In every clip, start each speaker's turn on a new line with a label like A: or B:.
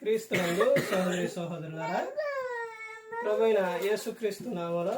A: క్రీస్తునందు సహోదరి సహోదరులారా, ప్రభువైన యేసుక్రీస్తు నామములో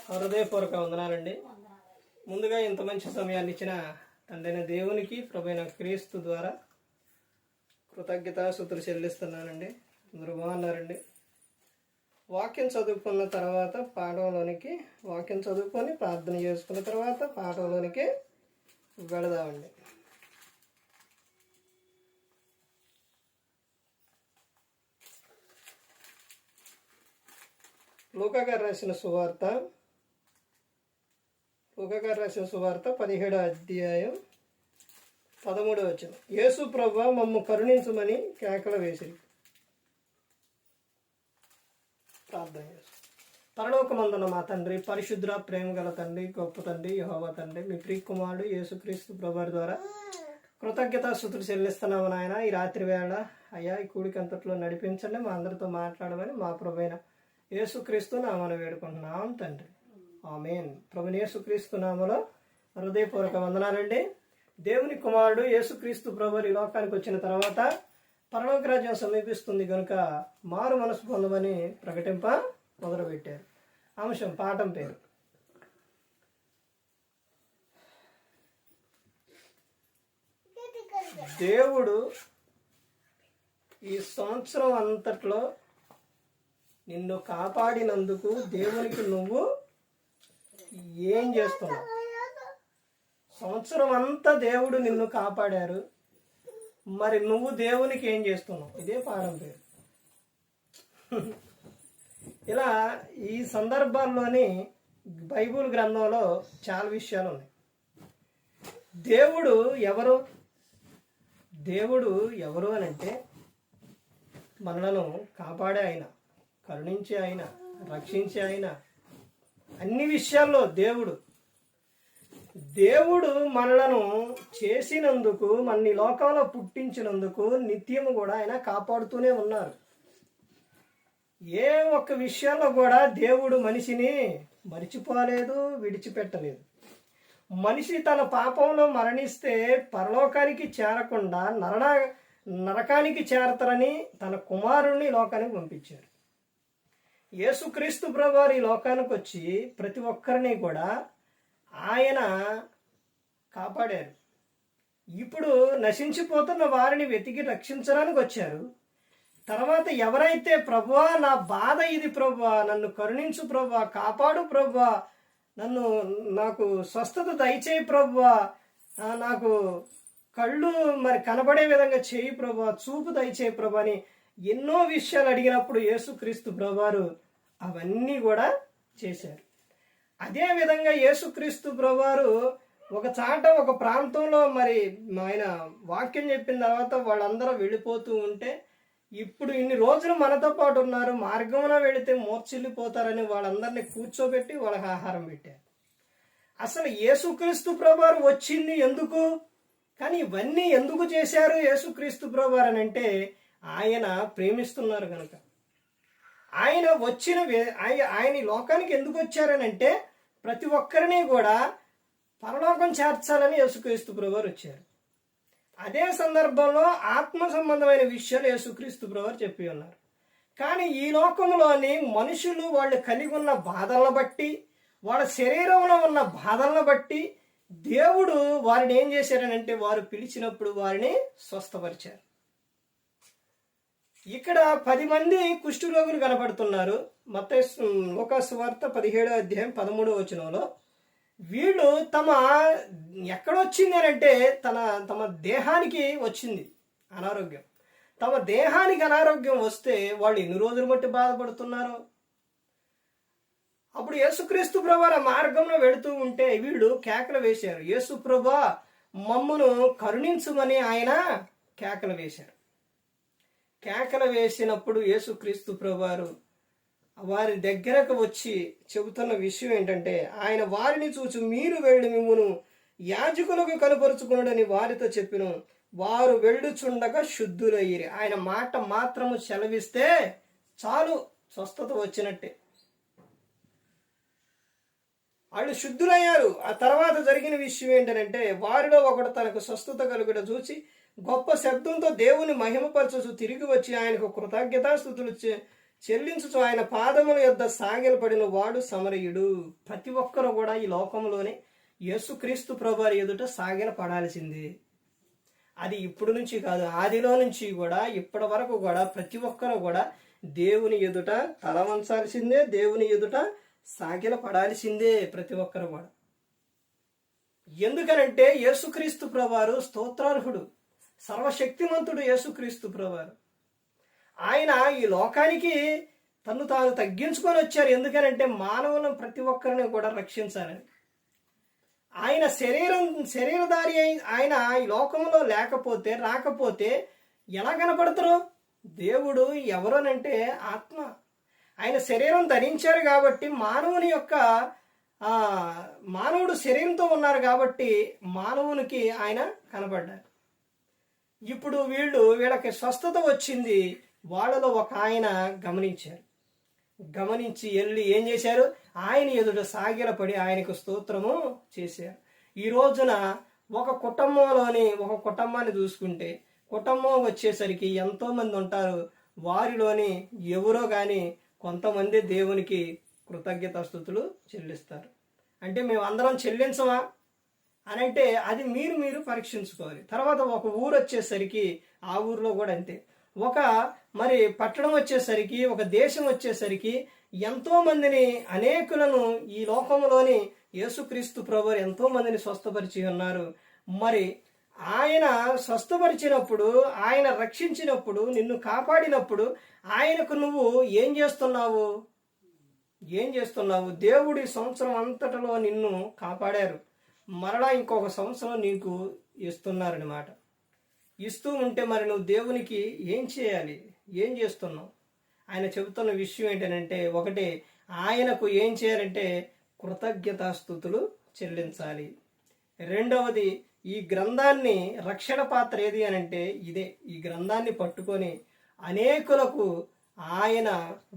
A: హృదయపూర్వక వందనాలండి. ముందుగా ఇంత మంచి సమయాన్ని ఇచ్చిన తండ్రైన దేవునికి ప్రభువైన క్రీస్తు ద్వారా కృతజ్ఞతాస్తుతులు చెల్లిస్తున్నానండి. అందరూ బాగున్నారండి. వాక్యం చదువుకున్న తర్వాత వాక్యం చదువుకొని ప్రార్థన చేసుకున్న తర్వాత పాఠంలోనికి వెళదామండి. లూకా గారు రాసిన సువార్త 17వ అధ్యాయం 13వ వచనం. యేసు ప్రభువా మమ్ము కరుణించుమని కేకలు వేసిరి. ప్రార్థన చేస్తాం. పరలోకమందున్న మా తండ్రి, పరిశుద్ధ ప్రేమ గల తండ్రి, గొప్ప తండ్రి, యెహోవా తండ్రి, మీ ప్రియకుమారుడు యేసుక్రీస్తు ప్రభువు ద్వారా కృతజ్ఞతాస్తుతులు చెల్లిస్తున్నాము నాయన. ఈ రాత్రి వేళ అయ్యా ఈ కూడికంతట్లో నడిపించండి, మా అందరితో మాట్లాడమని మా ప్రభువైన యేసుక్రీస్తు నామమున వేడుకుంటున్నాం తండ్రి, ఆమేన్. ప్రభువైన యేసుక్రీస్తు నామములో హృదయపూర్వక వందనాలండి. దేవుని కుమారుడు యేసుక్రీస్తు ప్రభువు ఈ లోకానికి వచ్చిన తర్వాత పరలోక రాజ్యం సమీపిస్తుంది కనుక మారు మనసు పొందమని ప్రకటింప మొదలుపెట్టారు. అంశం పాఠం పేరు దేవుడు ఈ సంవత్సరం అంతట్లో నిన్ను కాపాడినందుకు దేవునికి నువ్వు ఏం చేస్తున్నావు? సంవత్సరం అంతా దేవుడు నిన్ను కాపాడారు, మరి నువ్వు దేవునికి ఏం చేస్తున్నావు? ఇదే పాఠం పేరు. ఇలా ఈ సందర్భాల్లోని బైబిల్ గ్రంథంలో చాలా విషయాలు ఉన్నాయి. దేవుడు ఎవరు అని అంటే మనలను కాపాడే ఆయన, కరుణించే ఆయన, రక్షించే ఆయన, అన్ని విషయాల్లో దేవుడు మనలను చేసినందుకు, మన లోకంలో పుట్టించినందుకు నిత్యము కూడా ఆయన కాపాడుతూనే ఉన్నారు. ఏ ఒక్క విషయాల్లో కూడా దేవుడు మనిషిని మరిచిపోలేదు, విడిచిపెట్టలేదు. మనిషి తన పాపంలో మరణిస్తే పరలోకానికి చేరకుండా నరకానికి చేరతారని తన కుమారుణ్ణి లోకానికి పంపించారు. యేసుక్రీస్తు ప్రభువారు ఈ లోకానికి వచ్చి ప్రతి ఒక్కరిని కూడా ఆయన కాపాడారు. ఇప్పుడు నశించిపోతున్న వారిని వెతికి రక్షించడానికి వచ్చారు. తర్వాత ఎవరైతే ప్రభువా నా బాధ ఇది ప్రభువా, నన్ను కరుణించు ప్రభువా, కాపాడు ప్రభువా, నాకు స్వస్థత దయచేయి ప్రభువా, నాకు కళ్ళు మరి కనబడే విధంగా చేయి ప్రభువా, చూపు దయచేయి ప్రభువా అని ఎన్నో విషయాలు అడిగినప్పుడు యేసుక్రీస్తు ప్రభువారు అవన్నీ కూడా చేశారు. అదే విధంగా యేసుక్రీస్తు ప్రభువారు ఒక ప్రాంతంలో మరి ఆయన వాక్యం చెప్పిన తర్వాత వాళ్ళందరూ వెళ్ళిపోతూ ఉంటే, ఇప్పుడు ఇన్ని రోజులు మనతో పాటు ఉన్నారు, మార్గంలో వెళితే మూర్ఛిల్లిపోతారని వాళ్ళందరినీ కూర్చోబెట్టి వాళ్ళకి ఆహారం పెట్టారు. అసలు యేసుక్రీస్తు ప్రభువారు వచ్చింది ఎందుకు? కానీ ఇవన్నీ ఎందుకు చేశారు యేసుక్రీస్తు ప్రభువారు అని అంటే, ఆయన ప్రేమిస్తున్నారు కనుక. ఆయన లోకానికి ఎందుకు వచ్చారని అంటే, ప్రతి ఒక్కరిని కూడా పరలోకం చేర్చాలని యేసుక్రీస్తు ప్రభువారు వచ్చారు. అదే సందర్భంలో ఆత్మ సంబంధమైన విషయాలు యేసుక్రీస్తు ప్రభువారు చెప్పి ఉన్నారు. కానీ ఈ లోకంలోని మనుషులు వాళ్ళు కలిగి ఉన్న బాధలను బట్టి, వాళ్ళ శరీరంలో ఉన్న బాధలను బట్టి దేవుడు వారిని ఏం చేశారనంటే, వారు పిలిచినప్పుడు వారిని స్వస్థపరిచారు. ఇక్కడ 10 మంది కుష్ఠరోగులు కనపడుతున్నారు. మత్తయి లూకా సువార్త 17వ అధ్యాయం 13వ వచనంలో వీళ్ళు ఎక్కడొచ్చింది అని అంటే తమ దేహానికి వచ్చింది అనారోగ్యం. తమ దేహానికి అనారోగ్యం వస్తే వాళ్ళు ఎన్ని రోజులు బట్టి బాధపడుతున్నారు. అప్పుడు యేసుక్రీస్తు ప్రభువారు మార్గంలో వెళుతూ ఉంటే వీళ్ళు కేకలు వేశారు. యేసు ప్రభువా మమ్మును కరుణించుమని ఆయన కేకలు వేశారు. కేకలు వేసినప్పుడు యేసుక్రీస్తు ప్రభువారు వారి దగ్గరకు వచ్చి చెబుతున్న విషయం ఏంటంటే, ఆయన వారిని చూసి మీరు వెళ్ళి మిమ్మును యాజకులకు కనపరుచుకున్నాడని వారితో చెప్పిన. వారు వెళ్ళుచుండగా శుద్ధులయ్యిరి. ఆయన మాట మాత్రము సెలవిస్తే చాలు, స్వస్థత వచ్చినట్టే. వాళ్ళు శుద్ధులయ్యారు. ఆ తర్వాత జరిగిన విషయం ఏంటంటే, వారిలో ఒకడు తనకు స్వస్థత కలుగుట చూసి గొప్ప శబ్దంతో దేవుని మహిమపరచుచు తిరిగి వచ్చి ఆయనకు కృతజ్ఞతాస్తుతులు చెల్లించుచు ఆయన పాదముల యొద్ద సాగిలపడిన వాడు సమరయుడు. ప్రతి ఒక్కరు కూడా ఈ లోకంలోనే యేసుక్రీస్తు ప్రభువారి ఎదుట సాగిల పడాల్సిందే. అది ఇప్పుడు నుంచి కాదు, ఆదిలో నుంచి కూడా ఇప్పటి వరకు కూడా ప్రతి ఒక్కరు కూడా దేవుని ఎదుట తల వంచాల్సిందే, దేవుని ఎదుట సాగిల పడాల్సిందే ప్రతి ఒక్కరు కూడా. ఎందుకనంటే యేసుక్రీస్తు ప్రభువారు స్తోత్రార్హుడు, సర్వశక్తిమంతుడు యేసుక్రీస్తు ప్రభువారు. ఆయన ఈ లోకానికి తను తాను తగ్గించుకొని వచ్చారు. ఎందుకనంటే మానవులను ప్రతి ఒక్కరిని కూడా రక్షించాలని. ఆయన శరీరధారి ఆయన ఈ లోకంలో లేకపోతే రాకపోతే ఎలా కనపడతారు? దేవుడు ఎవరనంటే ఆత్మ. ఆయన శరీరం ధరించారు కాబట్టి మానవుడు శరీరంతో ఉన్నారు కాబట్టి మానవునికి ఆయన కనపడ్డారు. ఇప్పుడు వీళ్ళకి స్వస్థత వచ్చింది. వాళ్ళలో ఒక ఆయన గమనించి వెళ్ళి ఏం చేశారు? ఆయన ఎదుట సాగిలపడి ఆయనకు స్తోత్రము చేశారు. ఈ రోజున ఒక కుటుంబాన్ని చూసుకుంటే కుటుంబం వచ్చేసరికి ఎంతో మంది ఉంటారు. వారిలోని ఎవరో కానీ కొంతమంది దేవునికి కృతజ్ఞతాస్తుతులు చెల్లిస్తారు. అంటే మేము అందరం చెల్లించమా అని అంటే అది మీరు పరీక్షించుకోవాలి. తర్వాత ఒక ఊరు వచ్చేసరికి ఆ ఊరిలో కూడా అంతే. మరి పట్టణం వచ్చేసరికి, ఒక దేశం వచ్చేసరికి ఎంతో మందిని, అనేకులను ఈ లోకంలోని యేసుక్రీస్తు ప్రభువు ఎంతో మందిని స్వస్థపరిచి ఉన్నారు. మరి ఆయన స్వస్థపరిచినప్పుడు, ఆయన రక్షించినప్పుడు, నిన్ను కాపాడినప్పుడు ఆయనకు నువ్వు ఏం చేస్తున్నావు? దేవుడి సంవత్సరం అంతటిలో నిన్ను కాపాడారు. మరలా ఇంకొక సంవత్సరం నీకు ఇస్తున్నారనమాట. ఇస్తూ ఉంటే మరి నువ్వు దేవునికి ఏం చేయాలి? ఏం చేస్తున్నావు? ఆయన చెబుతున్న విషయం ఏంటంటే, ఒకటి, ఆయనకు ఏం చేయాలంటే కృతజ్ఞతాస్తుతులు చెల్లించాలి. రెండవది, ఈ గ్రంథాన్ని, రక్షణ పాత్ర ఏది అనంటే ఇదే. ఈ గ్రంథాన్ని పట్టుకొని అనేకులకు ఆయన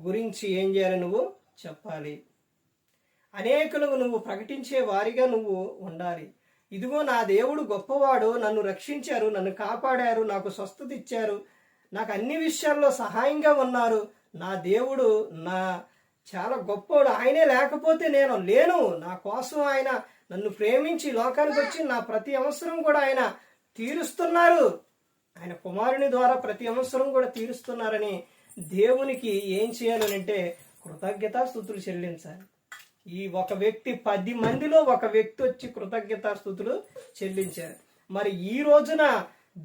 A: గురించి ఏం చేయాలి? నువ్వు చెప్పాలి. అనేకులకు నువ్వు ప్రకటించే వారిగా నువ్వు ఉండాలి. ఇదిగో నా దేవుడు గొప్పవాడు, నన్ను రక్షించారు, నన్ను కాపాడారు, నాకు స్వస్థత ఇచ్చారు, నాకు అన్ని విషయాల్లో సహాయంగా ఉన్నారు, నా దేవుడు చాలా గొప్పవాడు, ఆయనే లేకపోతే నేను లేను, నా కోసం ఆయన నన్ను ప్రేమించి లోకానికి వచ్చి నా ప్రతి అవసరం కూడా ఆయన తీరుస్తున్నారు, ఆయన కుమారుని ద్వారా ప్రతి అవసరం కూడా తీరుస్తున్నారని దేవునికి ఏం చేయాలంటే కృతజ్ఞతాస్తుతులు చెల్లించాలి. ఈ ఒక వ్యక్తి 10 మందిలో ఒక వ్యక్తి వచ్చి కృతజ్ఞతాస్తుతులు చెల్లించారు. మరి ఈ రోజున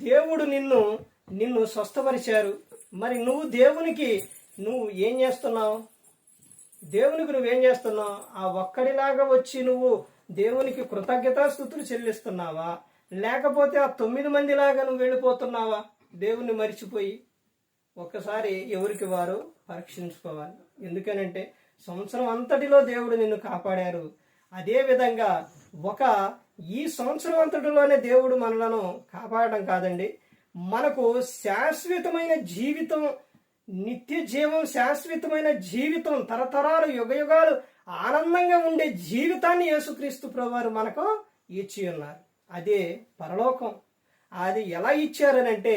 A: దేవుడు నిన్ను స్వస్థపరిచారు. మరి దేవునికి నువ్వేం చేస్తున్నావు? ఆ ఒక్కడిలాగా వచ్చి నువ్వు దేవునికి కృతజ్ఞతాస్తుతులు చెల్లిస్తున్నావా? లేకపోతే ఆ 9 మందిలాగా నువ్వు వెళ్ళిపోతున్నావా దేవుణ్ణి మరిచిపోయి? ఒక్కసారి ఎవరికి వారు పరీక్షించుకోవాలి. ఎందుకనంటే సంవత్సరం అంతటిలో దేవుడు నిన్ను కాపాడారు. అదే విధంగా ఈ సంవత్సరం అంతటిలోనే దేవుడు మనలను కాపాడడం కాదండి, మనకు శాశ్వతమైన జీవితం, నిత్య జీవం, శాశ్వతమైన జీవితం, తరతరాలు యుగయుగాలు ఆనందంగా ఉండే జీవితాన్ని యేసుక్రీస్తు ప్రభువారు మనకు ఇచ్చి ఉన్నారు. అదే పరలోకం. అది ఎలా ఇచ్చారనంటే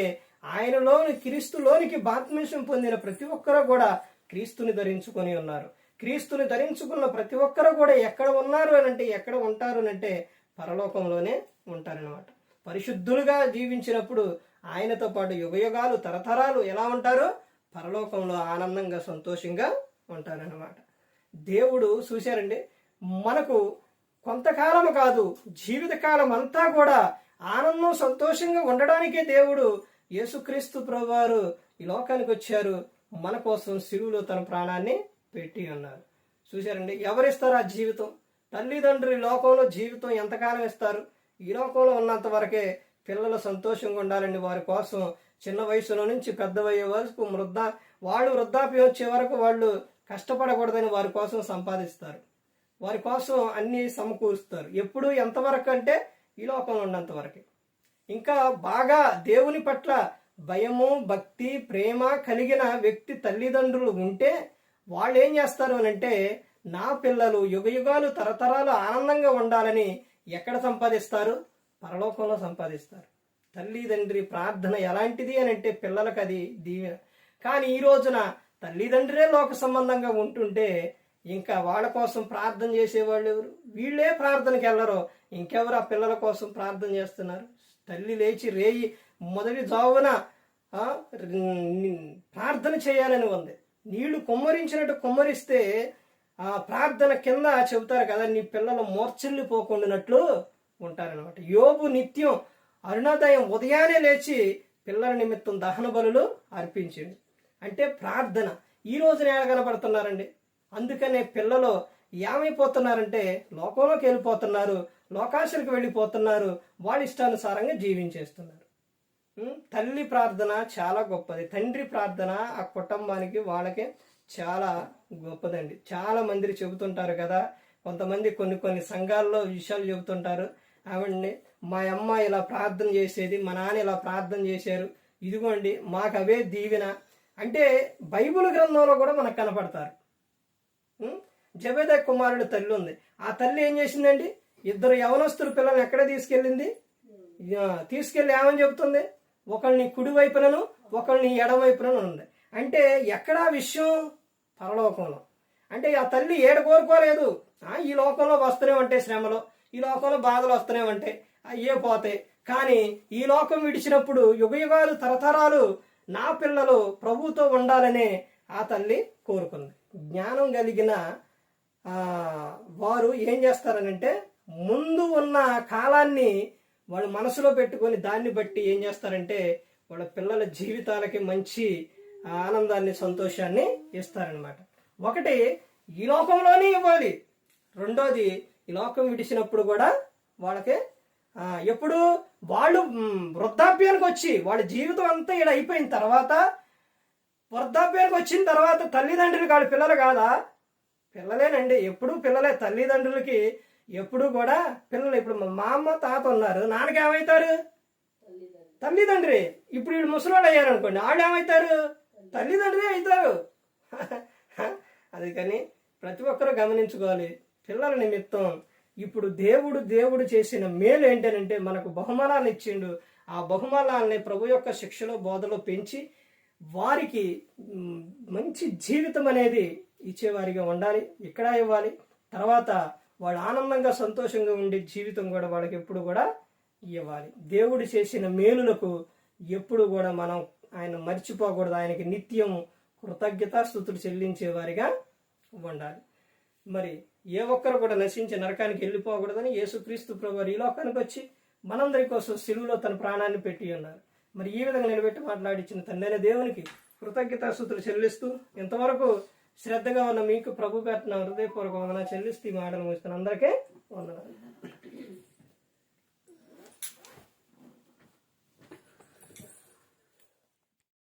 A: ఆయనలోని, క్రీస్తులోనికి బాప్తిస్మం పొందిన ప్రతి ఒక్కరూ కూడా క్రీస్తుని ధరించుకొని ఉన్నారు. క్రీస్తుని ధరించుకున్న ప్రతి ఒక్కరూ కూడా ఎక్కడ ఉన్నారు అనంటే, ఎక్కడ ఉంటారు అనంటే పరలోకంలోనే ఉంటారనమాట. పరిశుద్ధులుగా జీవించినప్పుడు ఆయనతో పాటు యుగయుగాలు, తరతరాలు ఎలా ఉంటారు? పరలోకంలో ఆనందంగా, సంతోషంగా ఉంటారనమాట. దేవుడు చూశారండి, మనకు కొంతకాలం కాదు, జీవితకాలం అంతా కూడా ఆనందం, సంతోషంగా ఉండడానికే దేవుడు యేసుక్రీస్తు ప్రభువారు ఈ లోకానికి వచ్చారు. మన కోసం శిలువలో తన ప్రాణాన్ని పెట్టి ఉన్నారు. చూశారండి, ఎవరిస్తారు ఆ జీవితం? తల్లిదండ్రులు ఈ లోకంలో జీవితం ఎంతకాలం ఇస్తారు? ఈ లోకంలో ఉన్నంత వరకే పిల్లలు సంతోషంగా ఉండాలండి. వారి కోసం చిన్న వయసులో నుంచి పెద్ద వరకు వాళ్ళు వృద్ధాప్యం వచ్చే వరకు వాళ్ళు కష్టపడకూడదని వారి కోసం సంపాదిస్తారు, వారి కోసం అన్ని సమకూరుస్తారు. ఎప్పుడు ఎంతవరకు అంటే ఈ లోకంలో ఉన్నంత వరకే. ఇంకా బాగా దేవుని పట్ల భయము, భక్తి, ప్రేమ కలిగిన వ్యక్తి తల్లిదండ్రులు ఉంటే వాళ్ళు ఏం చేస్తారు అని అంటే, నా పిల్లలు యుగయుగాలు, తరతరాలు ఆనందంగా ఉండాలని ఎక్కడ సంపాదిస్తారు? పరలోకంలో సంపాదిస్తారు. తల్లిదండ్రి ప్రార్థన ఎలాంటిది అని అంటే పిల్లలకు అది దీవెన. కానీ ఈ రోజున తల్లిదండ్రులే లోక సంబంధంగా ఉంటుంటే ఇంకా వాళ్ళ కోసం ప్రార్థన చేసేవాళ్ళు ఎవరు? వీళ్ళే ప్రార్థనకి వెళ్ళరు, ఇంకెవరు ఆ పిల్లల కోసం ప్రార్థన చేస్తున్నారు? తల్లి లేచి రేయి మొదటి జావున ప్రార్థన చేయాలని ఉంది. నీళ్లు కుమ్మరించినట్టు కుమ్మరిస్తే ఆ ప్రార్థన కింద చెబుతారు కదా, నీ పిల్లలు మూర్ఛల్లిపోకుండానట్లు ఉంటారనమాట. యోబు నిత్యం అరుణోదయం ఉదయాన్నే లేచి పిల్లల నిమిత్తం దహన బలులు అర్పించింది. అంటే ప్రార్థన. ఈ రోజున ఎలా కనపడుతున్నారండి? అందుకనే పిల్లలు ఏమైపోతున్నారంటే లోకంలోకి వెళ్ళిపోతున్నారు, లోకాశలకు వెళ్ళిపోతున్నారు, వాళ్ళ ఇష్టానుసారంగా జీవించేస్తున్నారు. తల్లి ప్రార్థన చాలా గొప్పది. తండ్రి ప్రార్థన ఆ కుటుంబానికి వాళ్ళకే చాలా గొప్పదండి. చాలా మంది చెబుతుంటారు కదా, కొంతమంది కొన్ని సంఘాల్లో విషయాలు చెబుతుంటారు. ఆవిడ్ని మా అమ్మ ఇలా ప్రార్థన చేసేది, మా నాన్న ఇలా ప్రార్థన చేశారు, ఇదిగోండి మాకు అవే దీవెన అంటే బైబిల్ గ్రంథంలో కూడా మనకు కనపడతారు. జబేదా కుమారుడు తల్లి ఉంది. ఆ తల్లి ఏం చేసిందండి? 2 యవనస్తులు పిల్లల్ని ఎక్కడ తీసుకెళ్ళింది? తీసుకెళ్ళి ఏమని చెబుతుంది? ఒకళ్ళని కుడి వైపునను ఒకళ్ళని ఎడవైపునను ఉంది. అంటే ఎక్కడా విషయం? పరలోకంలో. అంటే ఆ తల్లి కోరుకోలేదు. ఈ లోకంలో వస్తూనే ఉంటాయి శ్రమలు, ఈ లోకంలో బాధలు వస్తూనే ఉంటాయి, అయ్యే పోతాయి. కానీ ఈ లోకం విడిచినప్పుడు యుగయుగాలు తరతరాలు నా పిల్లలు ప్రభుతో ఉండాలనే ఆ తల్లి కోరుకుంది. జ్ఞానం కలిగిన వారు ఏం చేస్తారనంటే ముందు ఉన్న కాలాన్ని వాళ్ళు మనసులో పెట్టుకొని దాన్ని బట్టి ఏం చేస్తారంటే వాళ్ళ పిల్లల జీవితాలకి మంచి ఆనందాన్ని సంతోషాన్ని ఇస్తారనమాట. ఒకటి ఈ లోకంలోనే ఇవ్వాలి, రెండోది ఈ లోకం విడిచినప్పుడు కూడా వాళ్ళకి ఎప్పుడు వాళ్ళు వృద్ధాప్యానికి వచ్చి వాళ్ళ జీవితం అంతా ఇక్కడ అయిపోయిన తర్వాత వృద్ధాప్యానికి వచ్చిన తర్వాత తల్లిదండ్రులు కాదు పిల్లలు కాదా? పిల్లలేనండి, ఎప్పుడు పిల్లలే. తల్లిదండ్రులకి ఎప్పుడు కూడా పిల్లలు. ఇప్పుడు మా అమ్మ తాత ఉన్నారు, నాన్నకి ఏమవుతారు? తల్లిదండ్రి. ఇప్పుడు వీళ్ళు ముసలివాళ్ళు అయ్యారు అనుకోండి, వాళ్ళు ఏమవుతారు? తల్లిదండ్రి అవుతారు. అందుకని ప్రతి ఒక్కరూ గమనించుకోవాలి. పిల్లల నిమిత్తం ఇప్పుడు దేవుడు చేసిన మేలు ఏంటంటే మనకు బహుమానాలు ఇచ్చిండు. ఆ బహుమానాలని ప్రభు యొక్క శిక్షలో బోధలో పెంచి వారికి మంచి జీవితం అనేది ఇచ్చేవారిగా ఉండాలి. ఇక్కడ ఇవ్వాలి. తర్వాత వాళ్ళు ఆనందంగా సంతోషంగా ఉండే జీవితం కూడా వాళ్ళకి ఎప్పుడు కూడా ఇవ్వాలి. దేవుడు చేసిన మేలులకు ఎప్పుడు కూడా మనం ఆయన మర్చిపోకూడదు. ఆయనకి నిత్యం కృతజ్ఞతాస్తుతులు చెల్లించేవారిగా ఉండాలి. మరి ఏ ఒక్కరు కూడా నశించి నరకానికి వెళ్ళిపోకూడదని యేసుక్రీస్తు ప్రభువు ఈ లోకానికి వచ్చి మనందరి కోసం సిలువలో తన ప్రాణాన్ని పెట్టి ఉన్నారు. మరి ఈ విధంగా నిలబెట్టి మాట్లాడించిన తండ్రి దేవునికి కృతజ్ఞతాస్తుతులు చెల్లిస్తూ ఇంతవరకు శ్రద్ధగా ఉన్న మీకు ప్రభు పెట్టిన హృదయపూర్వక వందనాలు చెల్లిస్తూ ఈ మాటలు ముగిస్తున్న అందరికీ వందనాలు.